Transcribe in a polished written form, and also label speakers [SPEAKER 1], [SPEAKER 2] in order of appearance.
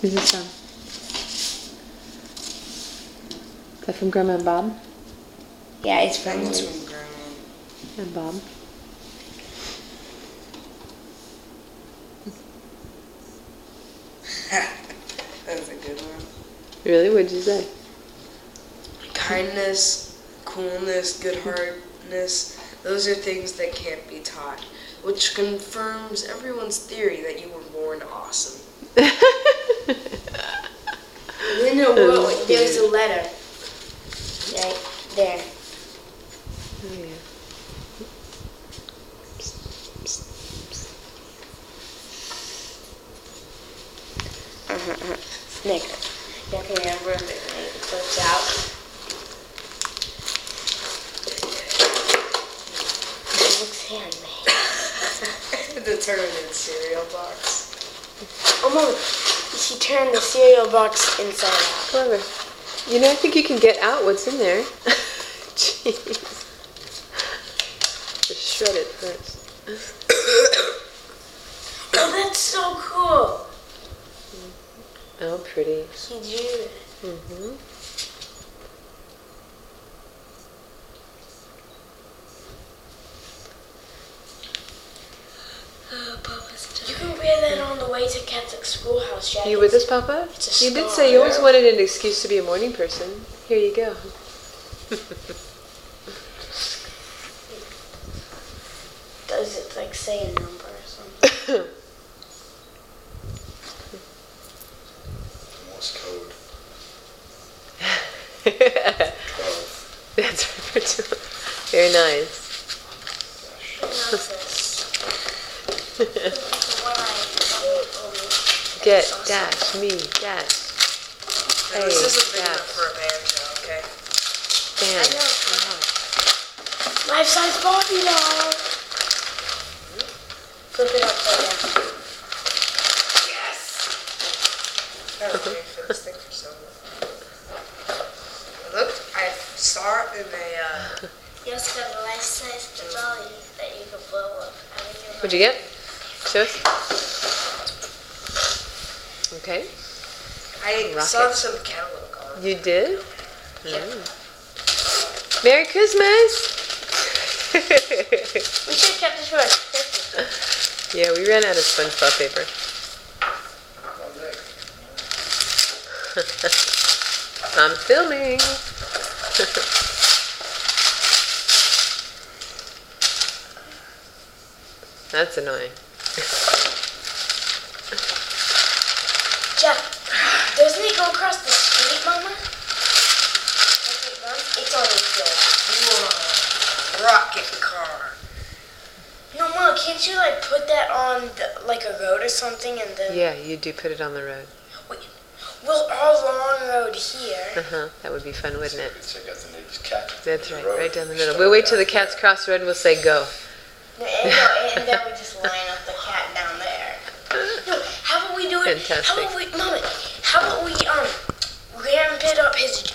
[SPEAKER 1] Who's this from? Is that from Grandma and Bob?
[SPEAKER 2] Yeah, it's from
[SPEAKER 3] Grandma.
[SPEAKER 1] And Bob?
[SPEAKER 3] That's a good one.
[SPEAKER 1] Really? What'd you say?
[SPEAKER 3] Kindness, coolness, good-heartedness, those are things that can't be taught, which confirms everyone's theory that you were born awesome.
[SPEAKER 2] You know what? There's a letter. Right there.
[SPEAKER 1] Oh, yeah.
[SPEAKER 2] Nick, you can remember if it flips out. It looks handmade.
[SPEAKER 3] The Terminated cereal box.
[SPEAKER 2] Oh, Mom, she turned the cereal box inside out.
[SPEAKER 1] Clever. You know, I think you can get out what's in there. Jeez. Just shred it first.
[SPEAKER 2] Oh, that's so cool.
[SPEAKER 1] Oh, pretty.
[SPEAKER 2] He drew it.
[SPEAKER 1] Mm-hmm.
[SPEAKER 2] You can wear that on the way to Catholic schoolhouse, Jack.
[SPEAKER 1] You with us, Papa?
[SPEAKER 2] It's a
[SPEAKER 1] You did
[SPEAKER 2] star.
[SPEAKER 1] say you always wanted an excuse to be a morning person. Here you go.
[SPEAKER 2] Does it like say a number or something?
[SPEAKER 4] Morse code. 12.
[SPEAKER 1] That's very nice. Get, dash, me, dash.
[SPEAKER 3] Now,
[SPEAKER 1] Hey,
[SPEAKER 3] this isn't big
[SPEAKER 1] dash.
[SPEAKER 3] enough for a banjo, okay?
[SPEAKER 1] Stand.
[SPEAKER 2] Life-size Barbie doll. Flip it upside down.
[SPEAKER 3] Yes! That was great for this thing for so long. Look, I saw it in a,
[SPEAKER 2] You also got a life-size doll that you can blow up.
[SPEAKER 1] What'd you get? Show us. Okay.
[SPEAKER 3] I saw this in the catalog already.
[SPEAKER 1] You did?
[SPEAKER 3] Yeah.
[SPEAKER 1] Merry Christmas!
[SPEAKER 2] We should have kept this for Christmas.
[SPEAKER 1] Yeah, we ran out of SpongeBob paper. I'm filming. That's annoying.
[SPEAKER 2] Jeff, doesn't it go across the street, Mama? Like it runs? It's on the field.
[SPEAKER 3] Whoa. Rocket car.
[SPEAKER 2] No, Mom, can't you like put that on like a road or something and then...
[SPEAKER 1] Yeah, you do put it on the road.
[SPEAKER 2] Well, all long road here.
[SPEAKER 1] Uh-huh. That would be fun, wouldn't it?
[SPEAKER 4] So you got the neighbor's cat.
[SPEAKER 1] That's
[SPEAKER 4] on
[SPEAKER 1] right,
[SPEAKER 4] the road.
[SPEAKER 1] right down the middle. We'll wait till the cats cross the road and we'll say go.
[SPEAKER 2] And then we just line up the cat down there. No, how about we do it?
[SPEAKER 1] Fantastic.
[SPEAKER 2] How about we, Mama? How about we ramp it up his